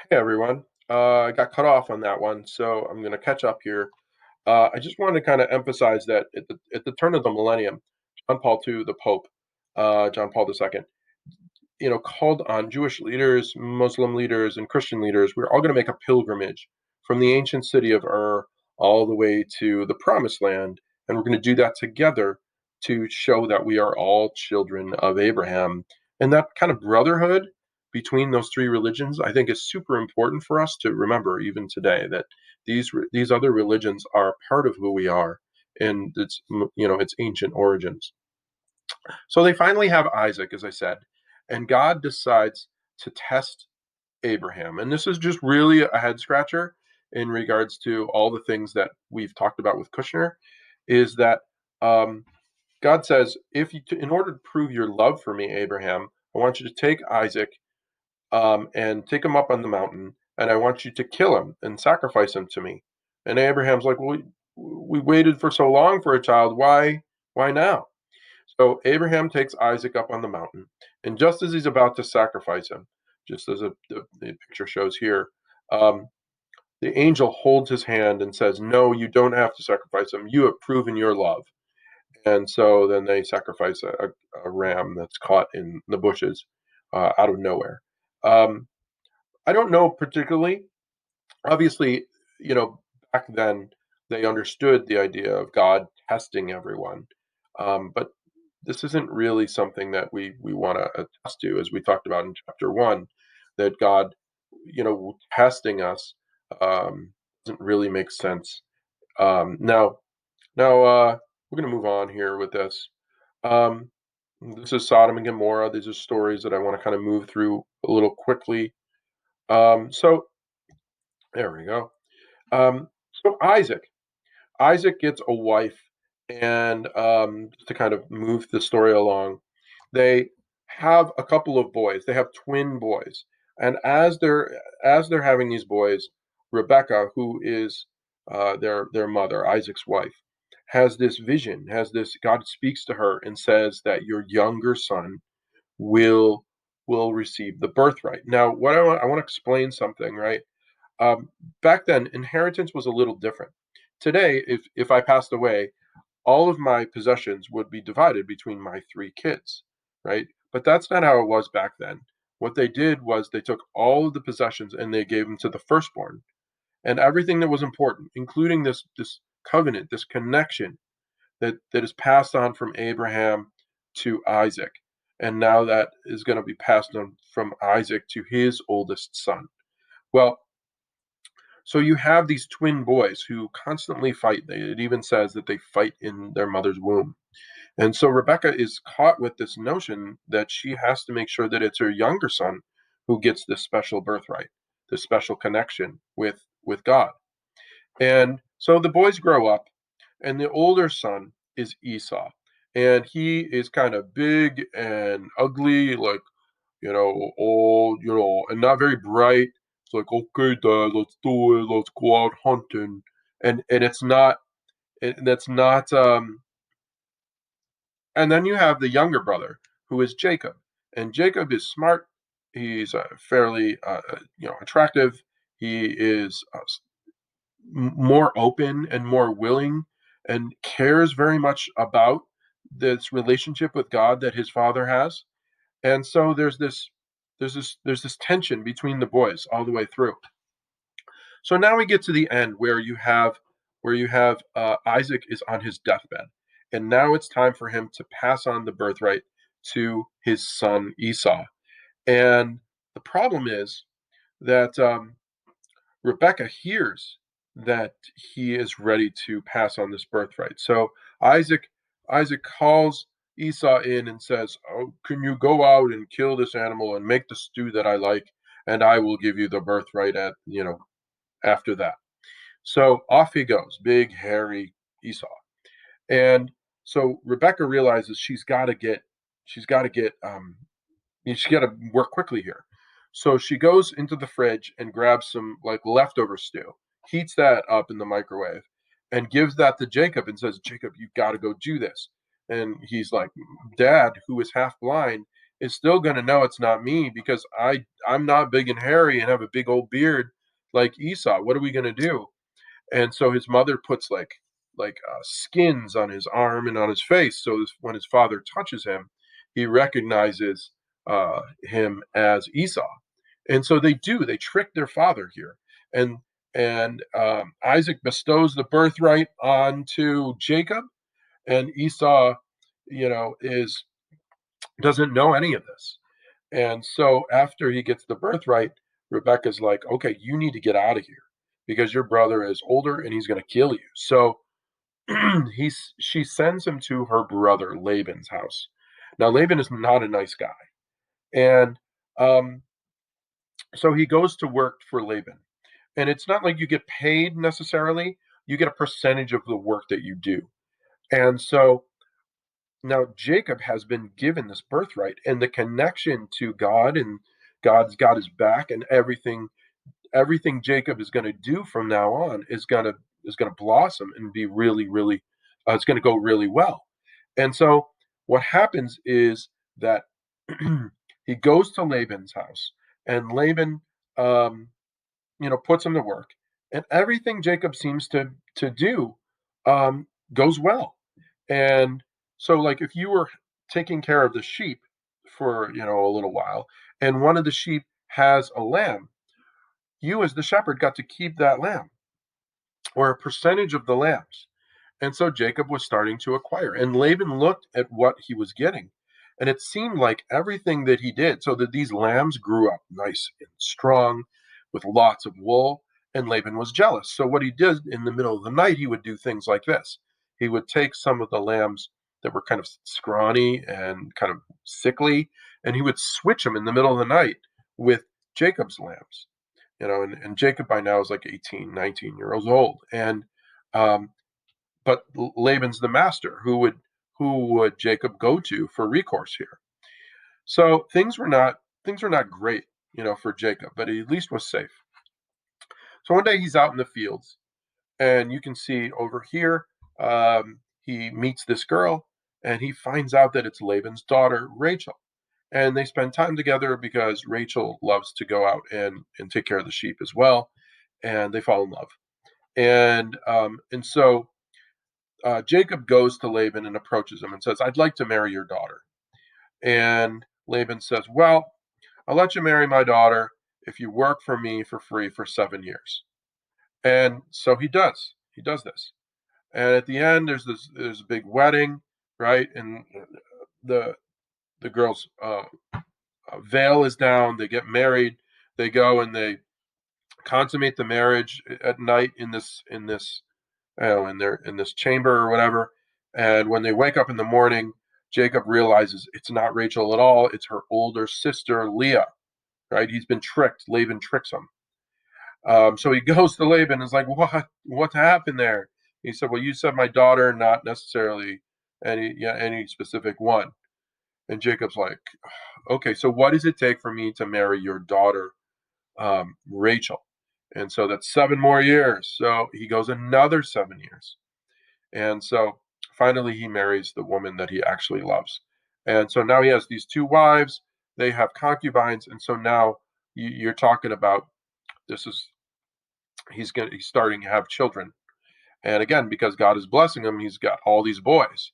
Hey everyone. I got cut off on that one, so I'm going to catch up here. I just wanted to kind of emphasize that at the turn of the millennium, John Paul II, the Pope, John Paul II, called on Jewish leaders, Muslim leaders, and Christian leaders. We're all going to make a pilgrimage from the ancient city of Ur all the way to the Promised Land, and we're going to do that together to show that we are all children of Abraham. And that kind of brotherhood between those three religions, I think, is super important for us to remember even today. That these other religions are part of who we are, and its ancient origins. So they finally have Isaac, as I said, and God decides to test Abraham. And this is just really a head scratcher in regards to all the things that we've talked about with Kushner, is that um, God says, in order to prove your love for me, Abraham, I want you to take Isaac and take him up on the mountain, and I want you to kill him and sacrifice him to me. And Abraham's like, well, we waited for so long for a child. Why now? So Abraham takes Isaac up on the mountain, and just as he's about to sacrifice him, just as the picture shows here, um, the angel holds his hand and says, "No, you don't have to sacrifice him. You have proven your love." And so then they sacrifice a ram that's caught in the bushes out of nowhere. Um, I don't know particularly. Obviously, you know, back then they understood the idea of God testing everyone, but this isn't really something that we want to attest to, as we talked about in chapter one, that God, testing us doesn't really make sense. Now, we're going to move on here with this. Um, this is Sodom and Gomorrah. These are stories that I want to kind of move through a little quickly. So there we go. So Isaac gets a wife, and just to kind of move the story along, they have a couple of boys. They have twin boys, and as they're having these boys, Rebecca, who is their mother, Isaac's wife, has this vision. Has this God speaks to her and says that your younger son will will receive the birthright. Now, what I want to explain something, right? Um, Back then, inheritance was a little different. Today, if I passed away, all of my possessions would be divided between my three kids, right? But that's not how it was back then. What they did was they took all of the possessions and they gave them to the firstborn, and everything that was important, including this covenant, this connection that is passed on from Abraham to Isaac, and now that is going to be passed on from Isaac to his oldest son. Well, so you have these twin boys who constantly fight. It even says that they fight in their mother's womb. And so Rebecca is caught with this notion that she has to make sure that it's her younger son who gets this special birthright, this special connection with God. And so the boys grow up, and the older son is Esau. And he is kind of big and ugly, like, old, and not very bright. It's like, okay, Dad, let's do it. Let's go out hunting. And it's not, and that's not, and then you have the younger brother who is Jacob. And Jacob is smart. He's fairly, attractive. He is more open and more willing and cares very much about this relationship with God that his father has. And so there's this tension between the boys all the way through. So now we get to the end where you have Isaac is on his deathbed, and now it's time for him to pass on the birthright to his son Esau. And the problem is that Rebecca hears that he is ready to pass on this birthright. So Isaac Isaac calls Esau in and says, "Oh, can you go out and kill this animal and make the stew that I like, and I will give you the birthright after that." So off he goes, big hairy Esau. And so Rebecca realizes she's got to work quickly here. So she goes into the fridge and grabs some like leftover stew, heats that up in the microwave, and gives that to Jacob and says, "Jacob, you got to go do this." And he's like, "Dad, who is half blind is still going to know it's not me because I'm not big and hairy and have a big old beard like Esau. What are we going to do? And so his mother puts skins on his arm and on his face, so when his father touches him, he recognizes him as Esau. And so they trick their father here, and Isaac bestows the birthright onto Jacob, and Esau, is doesn't know any of this. And so after he gets the birthright, Rebecca's like, okay, you need to get out of here because your brother is older and he's going to kill you. So she sends him to her brother Laban's house. Now Laban is not a nice guy, and um, so he goes to work for Laban. And it's not like you get paid necessarily; you get a percentage of the work that you do. And so now Jacob has been given this birthright and the connection to God, and God's got his back, and everything Jacob is going to do from now on is going to blossom and be really, really, it's going to go really well. And so what happens is that he goes to Laban's house, and Laban, um, puts him to work, and everything Jacob seems to do goes well. And so, like, if you were taking care of the sheep for a little while, and one of the sheep has a lamb, you as the shepherd got to keep that lamb or a percentage of the lambs. And so Jacob was starting to acquire. And Laban looked at what he was getting. And it seemed like everything that he did, so that these lambs grew up nice and strong with lots of wool. And Laban was jealous. So what he did in the middle of the night, he would do things like this. He would take some of the lambs that were kind of scrawny and kind of sickly, and he would switch them in the middle of the night with Jacob's lambs. And Jacob by now is like 18, 19 years old. And um, but Laban's the master. Who would Jacob go to for recourse here? So things were not great, for Jacob, but he at least was safe. So one day he's out in the fields, and you can see over here, he meets this girl, and he finds out that it's Laban's daughter, Rachel. And they spend time together because Rachel loves to go out and take care of the sheep as well, and they fall in love. And so Jacob goes to Laban and approaches him and says, "I'd like to marry your daughter." And Laban says, "Well, I'll let you marry my daughter if you work for me for free for 7 years." And so he does. He does this. And at the end, there's a big wedding, right? And the the girl's veil is down. They get married. They go and they consummate the marriage at night in this in this chamber or whatever. And when they wake up in the morning, Jacob realizes it's not Rachel at all. It's her older sister, Leah, right? He's been tricked. Laban tricks him. So he goes to Laban and is like, what happened there? He said, well, you said my daughter, not necessarily any specific one. And Jacob's like, okay, so what does it take for me to marry your daughter, Rachel? And so that's 7 more years. So he goes another 7 years. And so finally, he marries the woman that he actually loves. And so now he has these two wives. They have concubines. And so now you're talking about this is he's starting to have children. And again, because God is blessing him, he's got all these boys.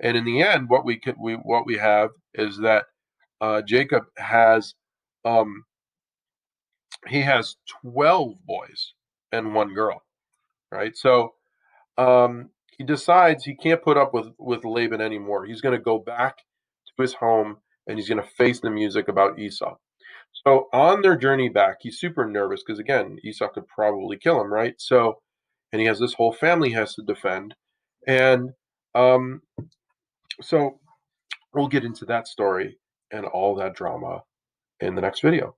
And in the end, what we have is that Jacob has um, he has 12 boys and one girl, right? So he decides he can't put up with Laban anymore. He's going to go back to his home and he's going to face the music about Esau. So on their journey back, he's super nervous because again, Esau could probably kill him, right? So, and he has this whole family he has to defend, and um, so we'll get into that story and all that drama in the next video.